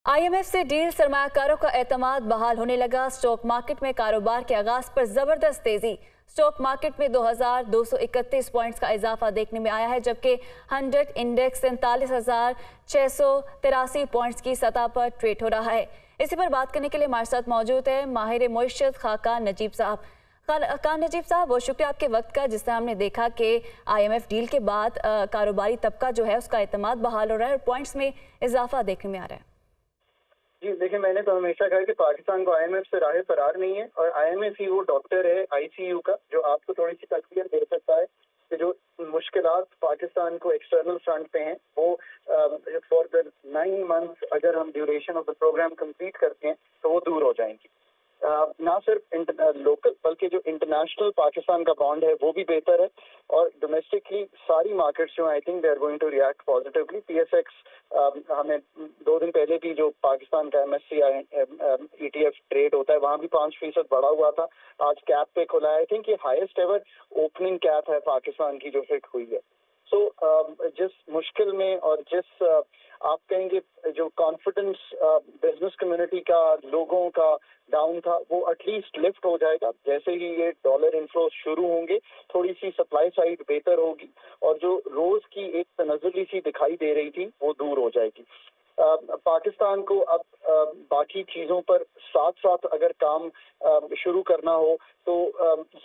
IMF से deal सरमायाकारों का एतमाद बहाल होने लगा। स्टॉक मार्केट में कारोबार के आगाज पर जबरदस्त तेजी। स्टॉक मार्केट में 2231 पॉइंट्स का इजाफा देखने में आया है, जबकि 100 इंडेक्स 47,683 पॉइंट्स की सतह पर ट्रेड हो रहा है। इसी पर बात करने के लिए हमारे साथ मौजूद है माहिर मुइश्शत खाकान नजीब साहब। खाकान नजीब साहब, बहुत शुक्रिया आपके वक्त का। जिस तरह हमने देखा कि IMF डील के बाद कारोबारी तबका जो है उसका एतमाद बहाल हो रहा है और पॉइंट्स में इजाफा देखने में आ रहा है। जी देखिए, मैंने तो हमेशा कहा कि पाकिस्तान को IMF से राह फरार नहीं है, और IMF ही वो डॉक्टर है ICU का जो आपको थोड़ी सी तकलीफ दे सकता है कि जो मुश्किलात पाकिस्तान को एक्सटर्नल फ्रंट पे हैं वो फॉर द 9 मंथ्स अगर हम duration of the program complete करते हैं तो वो दूर हो जाएंगी। ना सिर्फ लोकल बल्कि जो इंटरनेशनल पाकिस्तान का बॉन्ड है वो भी बेहतर है, और डोमेस्टिकली सारी मार्केट्स जो I think they are going to react positively. PSX हमें 2 दिन पहले भी जो पाकिस्तान का MSCI ETF ट्रेड होता है वहाँ भी 5% बढ़ा हुआ था, आज कैप पे खुला है। आई थिंक ये हाईएस्ट एवर ओपनिंग कैप है पाकिस्तान की जो हिट हुई है। सो जिस मुश्किल में और जिस आप कहेंगे जो कॉन्फिडेंस बिजनेस कम्युनिटी का लोगों का डाउन था वो एटलीस्ट लिफ्ट हो जाएगा जैसे ही ये डॉलर इनफ्लो शुरू होंगे। थोड़ी सी सप्लाई साइड बेहतर होगी और जो रोज की एक तनज़ुली सी दिखाई दे रही थी वो दूर हो जाएगी। पाकिस्तान को अब बाकी चीज़ों पर साथ साथ अगर काम शुरू करना हो तो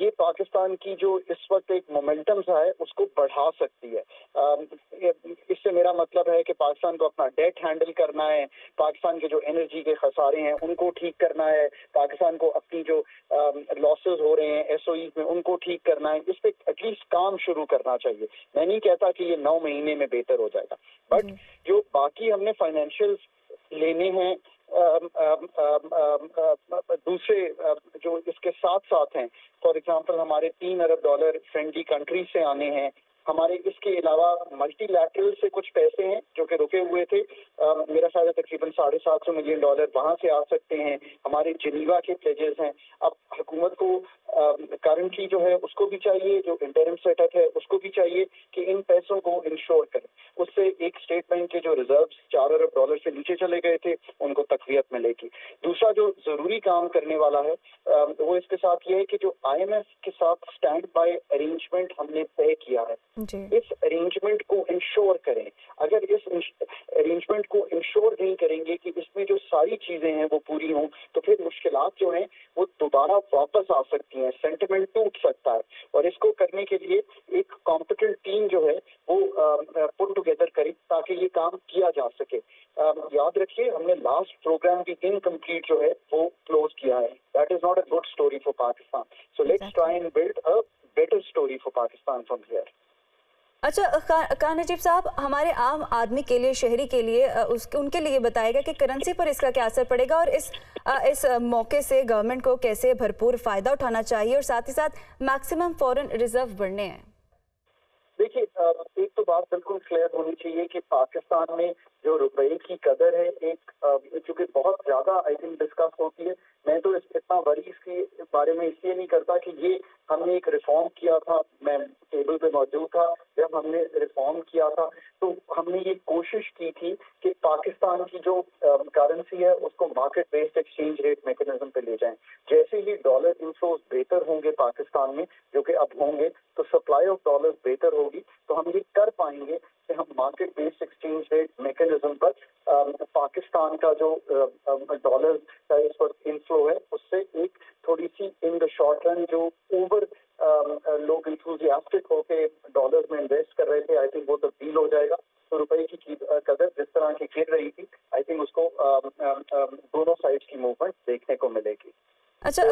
ये पाकिस्तान की जो इस वक्त एक मोमेंटम सा है उसको बढ़ा सकती है। इससे मेरा मतलब है कि पाकिस्तान को अपना डेट हैंडल करना है, पाकिस्तान के जो एनर्जी के खसारे हैं उनको ठीक करना है, पाकिस्तान को अपनी जो लॉसेस हो रहे हैं SOE में उनको ठीक करना है। इस पर एटलीस्ट काम शुरू करना चाहिए। मैं नहीं कहता कि ये 9 महीने में बेहतर हो जाएगा, बट जो बाकी हमने फाइनेंशियल लेने हैं दूसरे जो इसके साथ साथ हैं, फॉर एग्जांपल हमारे $3 अरब फ्रेंडली कंट्री से आने हैं। हमारे इसके अलावा मल्टीलैटरल से कुछ पैसे हैं जो कि रुके हुए थे, मेरा ख्याल है तकरीबन $750 मिलियन वहां से आ सकते हैं। हमारे जिनीवा के प्लेजेस हैं। अब हुकूमत को करंटली जो है उसको भी चाहिए, जो इंटरिम सेटअप है उसको भी चाहिए कि इन पैसों को इंश्योर करें। उससे एक स्टेट बैंक के जो रिजर्व्स $4 अरब से नीचे चले गए थे उनको तकवीत मिलेगी। दूसरा जो जरूरी काम करने वाला है वो इसके साथ ये है कि जो IMF के साथ स्टैंड बाय अरेंजमेंट हमने तय किया है इस अरेंजमेंट को इंश्योर करें। अगर इस अरेंजमेंट को इंश्योर नहीं करेंगे कि इसमें जो सारी चीजें हैं वो पूरी हों तो फिर मुश्किलात जो हैं वो दोबारा वापस आ सकती हैं, सेंटिमेंट टूट सकता है। और इसको करने के लिए एक कॉम्पिटेंट टीम जो है वो पुट टुगेदर करें ताकि ये काम किया जा सके। याद रखिए हमने लास्ट प्रोग्राम भी इनकम्प्लीट जो है वो क्लोज किया है। That is not a good story for Pakistan. So let's try and build a better story for Pakistan from here. अच्छा खान नजीब साहब, हमारे आम आदमी के लिए, शहरी के लिए, उनके लिए बताएगा कि करेंसी पर इसका क्या असर पड़ेगा और इस मौके से गवर्नमेंट को कैसे भरपूर फायदा उठाना चाहिए और साथ ही साथ मैक्सिमम फॉरेन रिजर्व बढ़ने हैं। देखिए, एक तो बात बिल्कुल क्लियर होनी चाहिए कि पाकिस्तान में जो रुपए की कदर है एक चूंकि बहुत ज्यादा आई थिंक डिस्कस होती है। मैं तो इतना वरी इसके बारे में इसलिए नहीं करता कि ये हमने एक रिफॉर्म किया था, मैं टेबल पे मौजूद था जब हमने रिफॉर्म किया था, तो हमने ये कोशिश की थी कि पाकिस्तान की जो करेंसी है उसको market based exchange rate mechanism पे ले जाएं। जैसे ही डॉलर इनफ्लोज बेहतर होंगे पाकिस्तान में, जो कि अब होंगे, तो सप्लाई ऑफ डॉलर बेहतर होगी, तो हम ये कर पाएंगे कि हम market based exchange rate mechanism पर पाकिस्तान का जो डॉलर का इस वक्त इनफ्लो है उससे एक थोड़ी सी इन द शॉर्ट रन जो ओवर लोग इंथुजियास्टिक होके डॉलर में इन्वेस्ट कर रहे थे, आई थिंक वो तब्दील हो जाएगा। तो रुपए की कदर जिस तरह की गिर रही थी, आई थिंक उसको दोनों साइड्स की मूवमेंट देखने को मिलेगी। अच्छा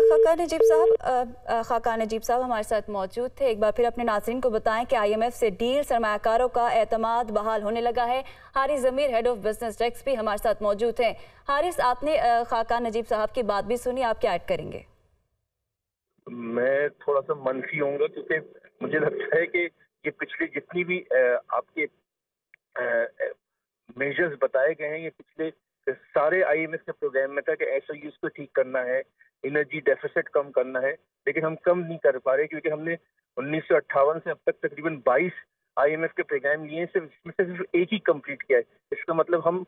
खाकान नजीब साहब हमारे साथ मौजूद थे। एक बार फिर अपने नाज़रीन को बताएं कि IMF से डील सरमायाकारों का एतमाद बहाल होने लगा है। हारिस ज़मीर, हेड ऑफ बिजनेस डेस्क, भी हमारे साथ मौजूद हैं। हारिस, आपने खाकान नजीब साहब की बात भी सुनी, आप क्या ऐड करेंगे? मैं थोड़ा सा मनफी होऊंगा क्योंकि मुझे लगता है कि ये पिछले जितनी भी आपके मेजर्स बताए गए हैं ये पिछले सारे IMF के प्रोग्राम में था कि SOUs को ठीक करना है, एनर्जी डेफिसिट कम करना है, लेकिन हम कम नहीं कर पा रहे क्योंकि हमने 1958 से अब तक तकरीबन 22 IMF के प्रोग्राम लिए, सिर्फ इसमें से सिर्फ एक ही कंप्लीट किया है। इसका मतलब हम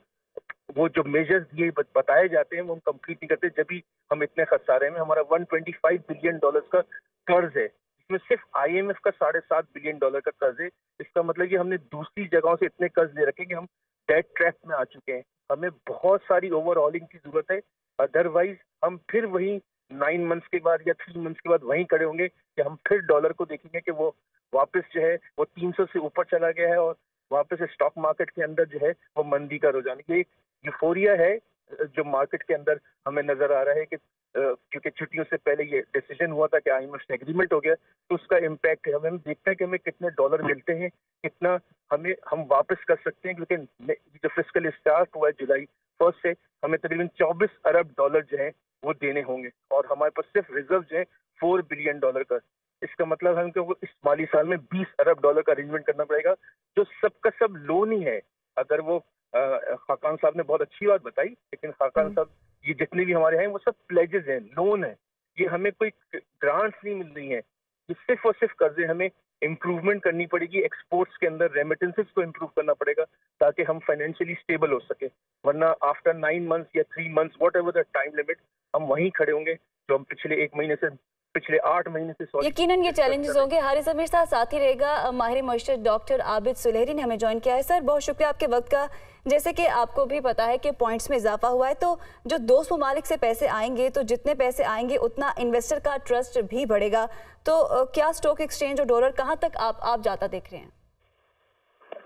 वो जो मेजर्स दिए बताए जाते हैं वो हम कंप्लीट नहीं करते, जब भी हम इतने खसारे में। हमारा $125 बिलियन का कर्ज है, इसमें सिर्फ IMF का $7.5 बिलियन का कर्ज है। इसका मतलब कि हमने दूसरी जगहों से इतने कर्ज ले रखे कि हम डेट ट्रैप में आ चुके हैं। हमें बहुत सारी ओवरऑलिंग की जरूरत है, अदरवाइज हम फिर वही 9 मंथ्स के बाद या 3 मंथ्स के बाद वहीं खड़े होंगे कि हम फिर डॉलर को देखेंगे कि वो वापस जो है वो 300 से ऊपर चला गया है और वापस स्टॉक मार्केट के अंदर जो है वो मंदी का रुझान। ये यूफोरिया है जो मार्केट के अंदर हमें नजर आ रहा है कि क्योंकि छुट्टियों से पहले ये डिसीजन हुआ था कि IMF से एग्रीमेंट हो गया, तो उसका इम्पैक्ट है। हमें देखते हैं कि हमें कितने डॉलर मिलते हैं, कितना हम वापस कर सकते हैं, क्योंकि जो फिस्कल स्टार्ट हुआ है जुलाई 1 से हमें तकरीबन $24 अरब जो है वो देने होंगे और हमारे पास सिर्फ रिजर्व जो है $4 बिलियन का। इसका मतलब है कि इस माली साल में $20 अरब का अरेंजमेंट करना पड़ेगा, जो सबका सब लोन ही है। अगर वो खाकान साहब ने बहुत अच्छी बात बताई, लेकिन खाकान साहब ये जितने भी हमारे हैं वो सब प्लेजेस हैं, लोन है, ये हमें कोई ग्रांट्स नहीं मिल रही हैं, ये सिर्फ और सिर्फ कर्जे। हमें इम्प्रूवमेंट करनी पड़ेगी, एक्सपोर्ट्स के अंदर रेमिटेंसेस को इम्प्रूव करना पड़ेगा ताकि हम फाइनेंशियली स्टेबल हो सके, वरना आफ्टर 9 मंथ्स या 3 months what ever the time limit हम वहीं खड़े होंगे जो हम पिछले 8 महीने से यकीनन ये चैलेंजेस होंगे। हारिस ज़मीर साहब साथ ही रहेगा माहिर मईशत डॉक्टर आबिद सुलेहरी ने हमें ज्वाइन किया है। सर बहुत शुक्रिया आपके वक्त का। जैसे कि आपको भी पता है कि पॉइंट्स में इजाफा हुआ है, तो जो दोस्त ममालिक से पैसे आएंगे तो जितने पैसे आएंगे उतना इन्वेस्टर का ट्रस्ट भी बढ़ेगा। तो क्या स्टॉक एक्सचेंज और डॉलर कहाँ तक आप जाता देख रहे हैं?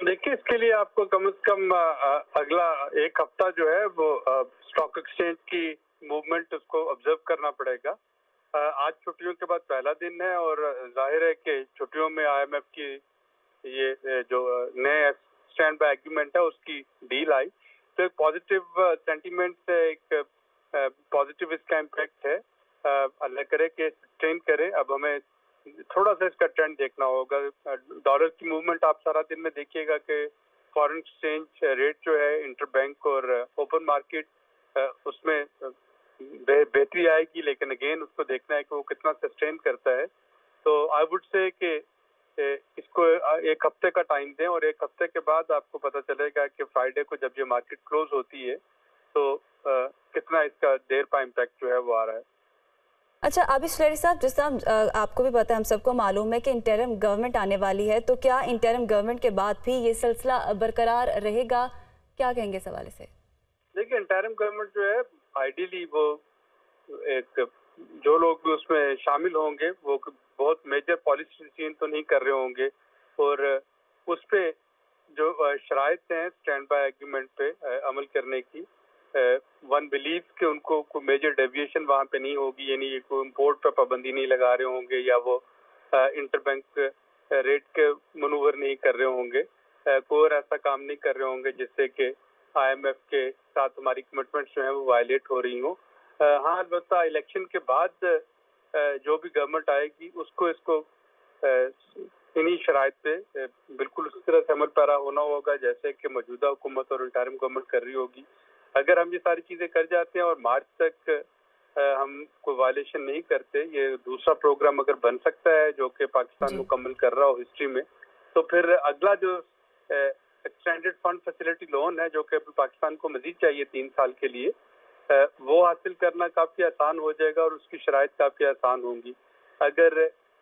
देखिए, इसके लिए आपको कम से कम अगला 1 हफ्ता जो है वो स्टॉक एक्सचेंज की मूवमेंट उसको ऑब्जर्व करना पड़ेगा। आज छुट्टियों के बाद पहला दिन है और जाहिर है कि छुट्टियों में IMF की ये जो नए स्टैंड बाय एग्रीमेंट है उसकी डील आई, तो एक पॉजिटिव सेंटीमेंट से एक पॉजिटिव इसका इम्पैक्ट है। अल्लाह करे कि सस्टेन करे। अब हमें थोड़ा सा इसका ट्रेंड देखना होगा। डॉलर की मूवमेंट आप सारा दिन में देखिएगा कि फॉरेन एक्सचेंज रेट जो है इंटरबैंक और ओपन मार्केट उसमें बेहतरी आएगी, लेकिन अगेन उसको देखना है कि वो कितना सस्टेन करता है। तो आई वुड से कि इसको 1 हफ्ते का टाइम दें और 1 हफ्ते के बाद आपको पता चलेगा कि फ्राइडे को जब ये मार्केट क्लोज होती है तो कितना इसका देर का इम्पैक्ट जो है वो आ रहा है। अच्छा आबिद सुलेहरी साहब, जिस तरह आपको भी पता है, हम सबको मालूम है कि इंटरिम गवर्नमेंट आने वाली है, तो क्या इंटरिम गवर्नमेंट के बाद भी ये सिलसिला बरकरार रहेगा? क्या कहेंगे इस हवाले से? देखिए, इंटरिम गवर्नमेंट जो है आइडियली वो एक जो लोग भी उसमें शामिल होंगे वो बहुत मेजर पॉलिसी डिसीजन तो नहीं कर रहे होंगे और उस पे जो शराइत हैं स्टैंड बाय एग्रीमेंट पे अमल करने की, वन बिलीव कि उनको कोई मेजर डेविएशन वहाँ पे नहीं होगी, यानी कोई इम्पोर्ट पे पाबंदी नहीं लगा रहे होंगे या वो इंटरबैंक रेट के मनूवर नहीं कर रहे होंगे, कोई और ऐसा काम नहीं कर रहे होंगे जिससे कि IMF के साथ हमारी कमिटमेंट्स जो हैं वो वायलेट हो रही हों। हाँ, अलबत्ता इलेक्शन के बाद जो भी गवर्नमेंट आएगी उसको इसको इन्हीं शराइत पे बिल्कुल उसी तरह से अमल पैरा होना होगा जैसे कि मौजूदा हुकूमत और इंटरिम गवर्नमेंट कर रही होगी। अगर हम ये सारी चीज़ें कर जाते हैं और मार्च तक हम कोई वायलेशन नहीं करते, ये दूसरा प्रोग्राम अगर बन सकता है जो कि पाकिस्तान मुकम्मल कर रहा हो हिस्ट्री में, तो फिर अगला जो एक्सटेंडेड फंड फैसिलिटी लोन है जो कि पाकिस्तान को मजीद चाहिए 3 साल के लिए, वो हासिल करना काफ़ी आसान हो जाएगा और उसकी शराइत काफ़ी आसान होंगी। अगर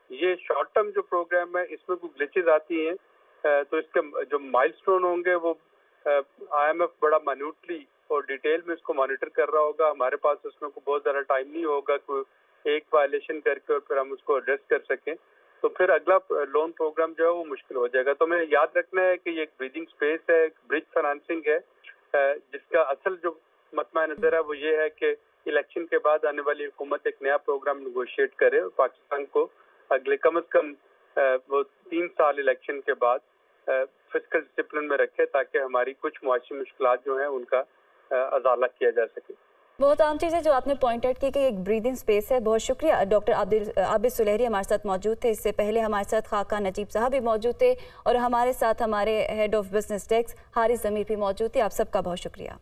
ये शॉर्ट टर्म जो प्रोग्राम है इसमें कोई ग्लिचेज आती हैं तो इसके जो माइलस्टोन होंगे वो IMF बड़ा माइन्यूटली और डिटेल में इसको मॉनिटर कर रहा होगा। हमारे पास उसमें कोई बहुत ज़्यादा टाइम नहीं होगा कोई एक वायलेशन करके और फिर हम उसको एड्रेस कर सकें, तो फिर अगला लोन प्रोग्राम जो है वो मुश्किल हो जाएगा। तो हमें याद रखना है कि ये एक ब्रीदिंग स्पेस है, ब्रिज फाइनेंसिंग है, जिसका असल जो मतमा नज़र है वो ये है कि इलेक्शन के बाद आने वाली हुकूमत एक नया प्रोग्राम नेगोशिएट करे और पाकिस्तान को अगले कम से कम वो 3 साल इलेक्शन के बाद फिस्कल डिसिप्लिन में रखे ताकि हमारी कुछ मुआशी मुश्किलात जो हैं उनका अजाला किया जा सके। बहुत आम चीज़ है जो आपने पॉइंट आउट की कि एक ब्रीदिंग स्पेस है। बहुत शुक्रिया। डॉक्टर आबिद सुलेहरी हमारे साथ मौजूद थे। इससे पहले हमारे साथ खाका नजीब साहब भी मौजूद थे और हमारे साथ हमारे head of business desk Haris Zameer भी मौजूद थे। आप सबका बहुत शुक्रिया।